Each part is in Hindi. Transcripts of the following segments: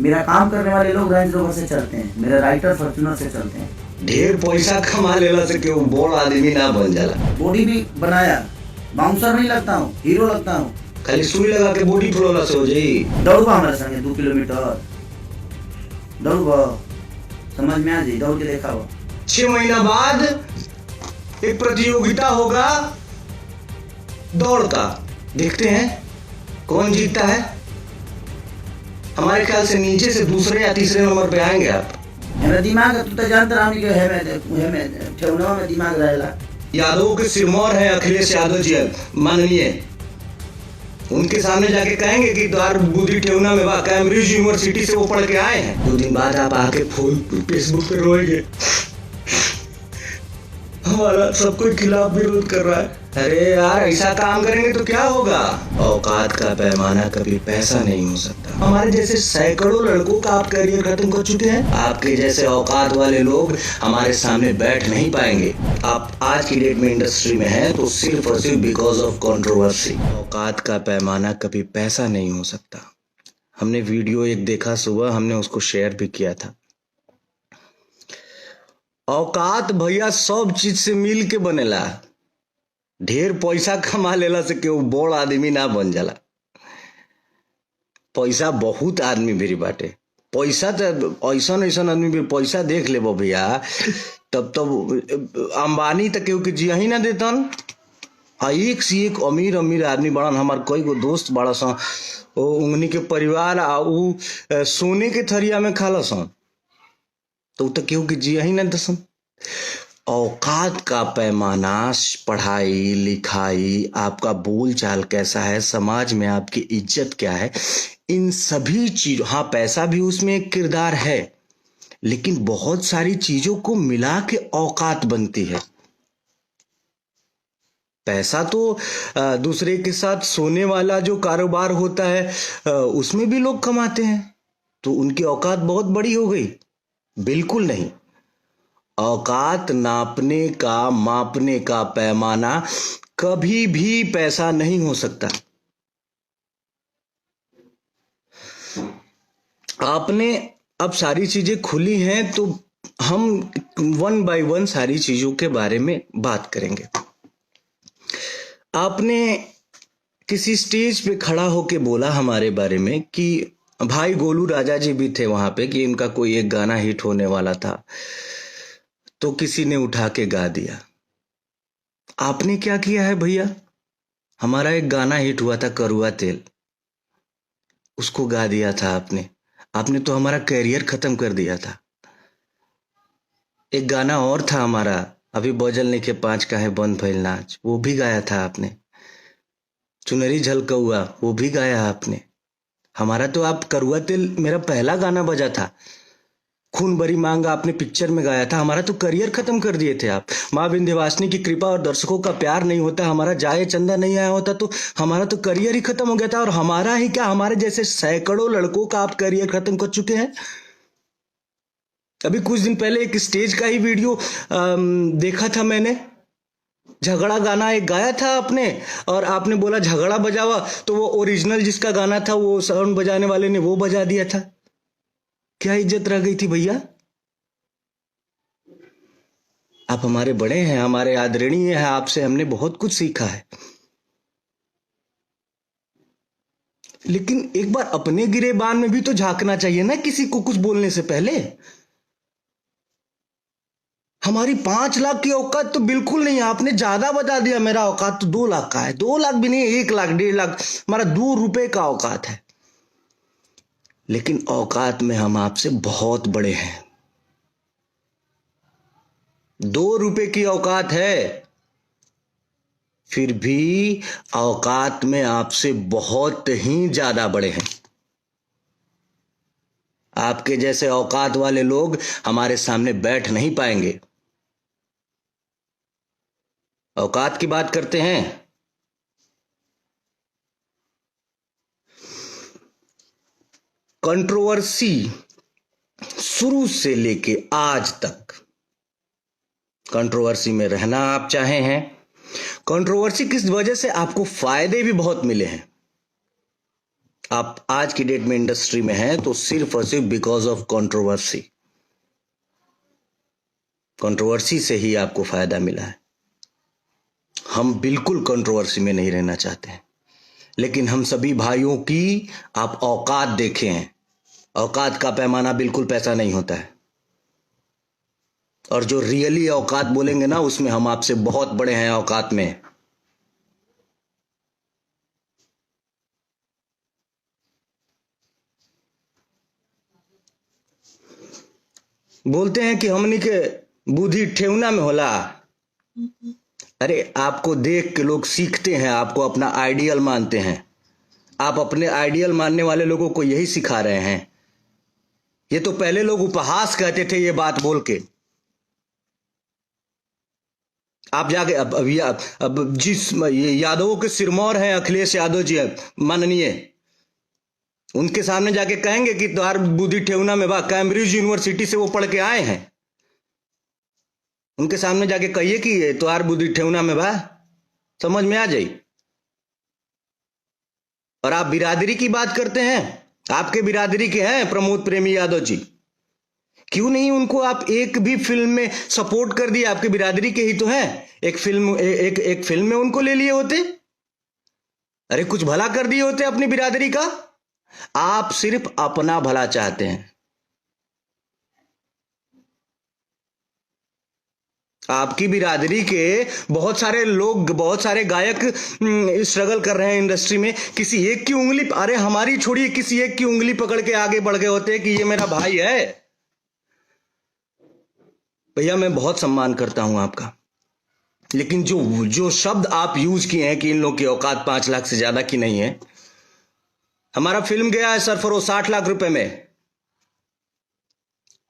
मेरा काम करने वाले लोग रेंज रोवर से चलते हैं, मेरे राइटर फॉर्च्यूनर से चलते हैं। ढेर पैसा कमा लेला से क्यों बड़ आदमी ना बन जाला। बॉडी भी बनाया, बाउंसर नहीं लगता हूँ, हीरो लगता हूँ। खाली सुई लगा के बॉडी फुलौला से हो जाई। दौड़बा हमारे संगे 2 किलोमीटर दौड़बा, समझ में आ जाए, दौड़ के देखा हो। 6 महीना बाद एक प्रतियोगिता होगा दौड़ का, देखते हैं कौन जीतता है। हमारे ख्याल से नीचे से दूसरे या तीसरे नंबर पे आएंगे आप। मेरा दिमाग तू तो जानता रहा कि है मैं ठेवनवा में दिमाग रहेला। यादव के सिरमौर है अखिलेश यादव जी माननीय, उनके सामने जाके कहेंगे कि द्वार बुद्धि ठेवना में कैम्ब्रिज यूनिवर्सिटी से वो पढ़ के आए हैं। 2 दिन बाद आप आके फेसबुक पे रोएंगे हमारा सब कोई खिलाफ विरोध कर रहा है। अरे यार ऐसा काम करेंगे तो क्या होगा। औकात का पैमाना कभी पैसा नहीं हो सकता। हमारे जैसे सैकड़ों लड़कों का आप करियर खत्म कर चुके हैं। आपके जैसे औकात वाले लोग हमारे सामने बैठ नहीं पाएंगे। आप आज की डेट में इंडस्ट्री में हैं तो सिर्फ और सिर्फ बिकॉज ऑफ कंट्रोवर्सी। औकात का पैमाना कभी पैसा नहीं हो सकता। हमने वीडियो एक देखा सुबह, हमने उसको शेयर भी किया था। औकात भैया सब चीज से मिल के बनेला। ढेर पैसा कमा लेला से क्यों बड़ आदमी ना बन जाला। पैसा बहुत आदमी भी बाटे, पैसा तो ऐसा आदमी भी पैसा देख ले भैया, तब अंबानी तक केहू के जिया ही ना देतन। एक से एक अमीर अमीर आदमी बड़न। हमार कई गो दोस्त बड़ा सा, उंगनी के परिवार उ सोने के थरिया में खाला सन, तो केहू के जिया ही ना दसन। औकात का पैमाना, पढ़ाई लिखाई, आपका बोल चाल कैसा है, समाज में आपकी इज्जत क्या है, इन सभी चीजों, हाँ पैसा भी उसमें एक किरदार है, लेकिन बहुत सारी चीजों को मिला के औकात बनती है। पैसा तो दूसरे के साथ सोने वाला जो कारोबार होता है उसमें भी लोग कमाते हैं, तो उनकी औकात बहुत बड़ी हो गई। बिल्कुल नहीं। औकात नापने का, मापने का पैमाना कभी भी पैसा नहीं हो सकता। आपने अब सारी चीजें खुली हैं तो हम 1 बाय 1 सारी चीजों के बारे में बात करेंगे। आपने किसी स्टेज पे खड़ा होके बोला हमारे बारे में कि भाई गोलू राजा जी भी थे वहां पे, कि इनका कोई एक गाना हिट होने वाला था, तो किसी ने उठा के गा दिया। आपने क्या किया है भैया? हमारा एक गाना हिट हुआ था करुआ तेल, उसको गा दिया था आपने। आपने तो हमारा करियर खत्म कर दिया था। एक गाना और था हमारा, अभी बजल के 5 का है बंद भइल नाच, वो भी गाया था आपने। चुनरी झलकौआ, वो भी गाया आपने। हमारा तो आप करुआ तेल मेरा पहला गाना बजा था। खून भरी मांग आपने पिक्चर में गाया था। हमारा तो करियर खत्म कर दिए थे आप। माँ विंध्यवासिनी की कृपा और दर्शकों का प्यार नहीं होता, हमारा जाए चंदा नहीं आया होता, तो हमारा तो करियर ही खत्म हो गया था। और हमारा ही क्या, हमारे जैसे सैकड़ों लड़कों का आप करियर खत्म कर चुके हैं। अभी कुछ दिन पहले एक स्टेज का ही वीडियो देखा था मैंने। झगड़ा गाना एक गाया था आपने, और आपने बोला झगड़ा बजावा, तो वो ओरिजिनल जिसका गाना था वो साउंड बजाने वाले ने वो बजा दिया था। क्या इज्जत रह गई थी भैया? आप हमारे बड़े हैं, हमारे आदरणीय हैं, आपसे हमने बहुत कुछ सीखा है। लेकिन एक बार अपने गिरेबान में भी तो झांकना चाहिए ना, किसी को कुछ बोलने से पहले। हमारी 5 लाख की औकात तो बिल्कुल नहीं, आपने ज्यादा बता दिया। मेरा औकात तो 2 लाख का है। 2 लाख भी नहीं, 1 लाख 1.5 लाख, हमारा 2 रुपए का औकात है। लेकिन औकात में हम आपसे बहुत बड़े हैं। 2 रुपए की औकात है, फिर भी औकात में आपसे बहुत ही ज्यादा बड़े हैं। आपके जैसे औकात वाले लोग हमारे सामने बैठ नहीं पाएंगे। औकात की बात करते हैं। कंट्रोवर्सी शुरू से लेके आज तक कंट्रोवर्सी में रहना आप चाहे हैं। कंट्रोवर्सी किस वजह से आपको फायदे भी बहुत मिले हैं। आप आज की डेट में इंडस्ट्री में हैं तो सिर्फ और सिर्फ बिकॉज ऑफ कंट्रोवर्सी। कंट्रोवर्सी से ही आपको फायदा मिला है। हम बिल्कुल कंट्रोवर्सी में नहीं रहना चाहते हैं, लेकिन हम सभी भाइयों की आप औकात देखे हैं। औकात का पैमाना बिल्कुल पैसा नहीं होता है, और जो रियली औकात बोलेंगे ना, उसमें हम आपसे बहुत बड़े हैं औकात में। बोलते हैं कि हमनी के बुद्धि ठेहुना में होला। अरे आपको देख के लोग सीखते हैं, आपको अपना आइडियल मानते हैं। आप अपने आइडियल मानने वाले लोगों को यही सिखा रहे हैं। ये तो पहले लोग उपहास कहते थे ये बात बोल के। आप जाके अब जिस ये यादवों के सिरमौर हैं अखिलेश यादव जी माननीय, उनके सामने जाके कहेंगे कि तुम्हार बुद्धि ठेहुना में बा। कैम्ब्रिज यूनिवर्सिटी से वो पढ़ के आए हैं। उनके सामने जाके कहिए कि तुम्हार बुद्धि ठेहुना में बा, समझ में आ जाई। और आप बिरादरी की बात करते हैं, आपके बिरादरी के हैं प्रमोद प्रेमी यादव जी। क्यों नहीं उनको आप एक भी फिल्म में सपोर्ट कर दिए? आपके बिरादरी के ही तो हैं। एक फिल्म में उनको ले लिए होते। अरे कुछ भला कर दिए होते अपनी बिरादरी का। आप सिर्फ अपना भला चाहते हैं। आपकी बिरादरी के बहुत सारे लोग, बहुत सारे गायक स्ट्रगल कर रहे हैं इंडस्ट्री में। किसी एक की उंगली, अरे हमारी छोड़िए, किसी एक की उंगली पकड़ के आगे बढ़ गए होते कि ये मेरा भाई है। भैया मैं बहुत सम्मान करता हूं आपका, लेकिन जो शब्द आप यूज किए हैं कि इन लोगों की औकात 5 लाख से ज्यादा की नहीं है। हमारा फिल्म गया है सरफरोश 60 लाख रुपए में।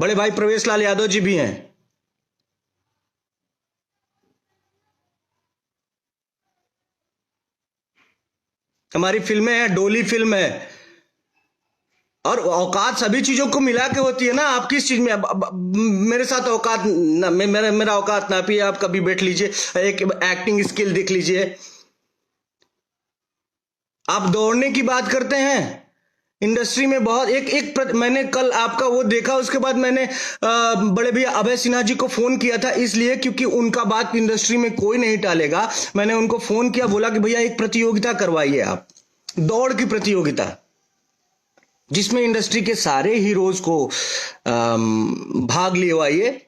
बड़े भाई प्रवेश लाल यादव जी भी हैं। हमारी फिल्में हैं, डोली फिल्म है। और औकात सभी चीजों को मिला के होती है ना। आप किस चीज में मेरे साथ औकात ना, मेरा औकात नापिए। आप कभी बैठ लीजिए, एक एक्टिंग स्किल देख लीजिए। आप दौड़ने की बात करते हैं इंडस्ट्री में बहुत। मैंने कल आपका वो देखा, उसके बाद मैंने बड़े भैया अभय सिन्हा जी को फोन किया था, इसलिए क्योंकि उनका बात इंडस्ट्री में कोई नहीं टालेगा। मैंने उनको फोन किया, बोला कि भैया एक प्रतियोगिता करवाइए आप, दौड़ की प्रतियोगिता, जिसमें इंडस्ट्री के सारे हीरोज को भाग लिवाइए।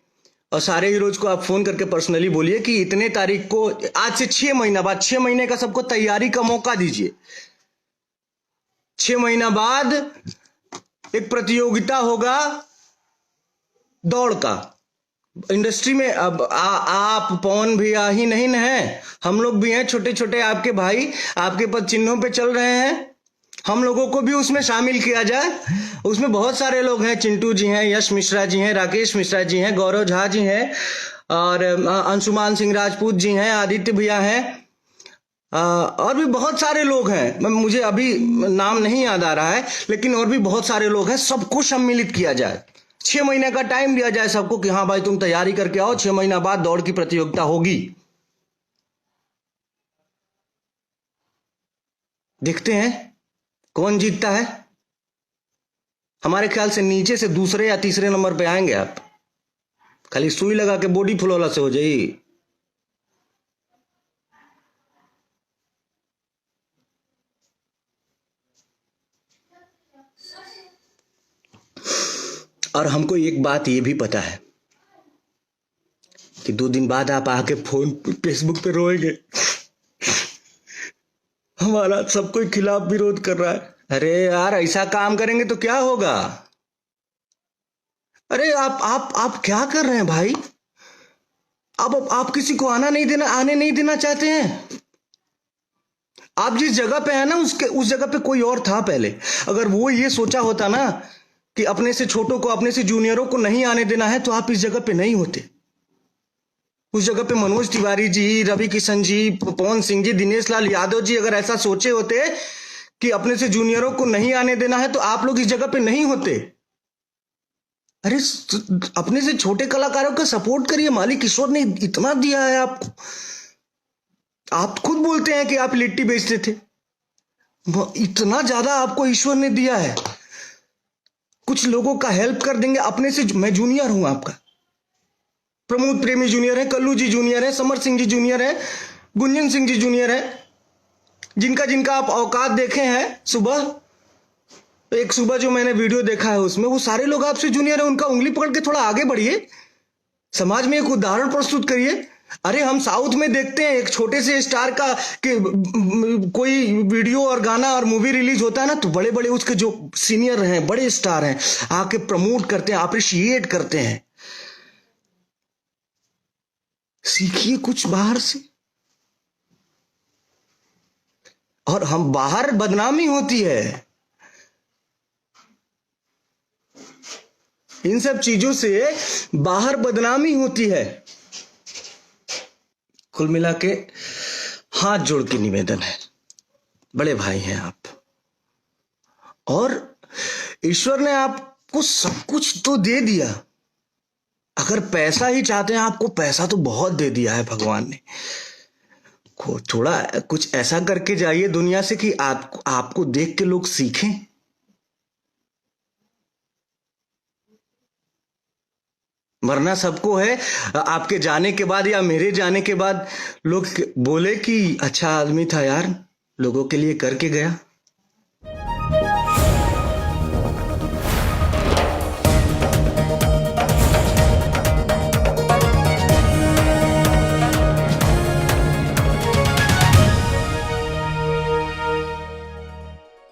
और सारे हीरोज को आप फोन करके पर्सनली बोलिए कि इतने तारीख को, आज से 6 महीना बाद, 6 महीने का सबको तैयारी का मौका दीजिए। 6 महीना बाद एक प्रतियोगिता होगा दौड़ का। इंडस्ट्री में अब आप पवन भैया ही नहीं न है, हम लोग भी हैं, छोटे छोटे आपके भाई आपके पद चिन्हों पे चल रहे हैं। हम लोगों को भी उसमें शामिल किया जाए। उसमें बहुत सारे लोग हैं, चिंटू जी हैं, यश मिश्रा जी हैं, राकेश मिश्रा जी हैं, गौरव झा जी हैं, और अंशुमान सिंह राजपूत जी हैं, आदित्य भैया हैं, और भी बहुत सारे लोग हैं। मुझे अभी नाम नहीं याद आ रहा है, लेकिन और भी बहुत सारे लोग हैं। सबको सम्मिलित किया जाए। 6 महीने का टाइम दिया जाए सबको कि हाँ भाई तुम तैयारी करके आओ, 6 महीना बाद दौड़ की प्रतियोगिता होगी। देखते हैं कौन जीतता है। हमारे ख्याल से नीचे से दूसरे या तीसरे नंबर पे आएंगे आप। खाली सुई लगा के बॉडी फुलौला से हो जाएगी। और हमको एक बात ये भी पता है कि 2 दिन बाद आप आके फेसबुक पे रोएंगे, हमारा सब कोई खिलाफ विरोध कर रहा है। अरे यार ऐसा काम करेंगे तो क्या होगा? अरे आप क्या कर रहे हैं भाई? आप किसी को आने नहीं देना चाहते हैं। आप जिस जगह पे है ना, उस जगह पे कोई और था पहले। अगर वो ये सोचा होता ना कि अपने से छोटों को, अपने से जूनियरों को नहीं आने देना है, तो आप इस जगह पे नहीं होते। उस जगह पे मनोज तिवारी जी, रवि किशन जी, पवन सिंह जी, दिनेश लाल यादव जी अगर ऐसा सोचे होते कि अपने से जूनियरों को नहीं आने देना है, तो आप लोग इस जगह पे नहीं होते। अरे अपने से छोटे कलाकारों का सपोर्ट करिए। मालिक ईश्वर ने इतना दिया है आपको। आप खुद बोलते हैं कि आप लिट्टी बेचते थे। इतना ज्यादा आपको ईश्वर ने दिया है। कुछ लोगों का हेल्प कर देंगे अपने से। मैं जूनियर हूं आपका, प्रमोद प्रेमी जूनियर है, कल्लू जी जूनियर है, समर सिंह जी जूनियर है, गुंजन सिंह जी जूनियर है, जिनका जिनका आप औकात देखे हैं। एक सुबह जो मैंने वीडियो देखा है उसमें वो सारे लोग आपसे जूनियर है। उनका उंगली पकड़ के थोड़ा आगे बढ़िए, समाज में एक उदाहरण प्रस्तुत करिए। अरे हम साउथ में देखते हैं एक छोटे से स्टार का कि कोई वीडियो और गाना और मूवी रिलीज होता है ना, तो बड़े बड़े उसके जो सीनियर हैं, बड़े स्टार हैं, आके प्रमोट करते हैं, अप्रिशिएट करते हैं। सीखिए कुछ बाहर से। और हम बाहर बदनामी होती है इन सब चीजों से, बाहर बदनामी होती है। कुल मिला के हाथ जोड़ के निवेदन है, बड़े भाई हैं आप, और ईश्वर ने आपको सब कुछ तो दे दिया। अगर पैसा ही चाहते हैं, आपको पैसा तो बहुत दे दिया है भगवान ने। थोड़ा कुछ ऐसा करके जाइए दुनिया से कि आपको देख के लोग सीखें। मरना सबको है। आपके जाने के बाद या मेरे जाने के बाद लोग बोले कि अच्छा आदमी था यार, लोगों के लिए करके गया।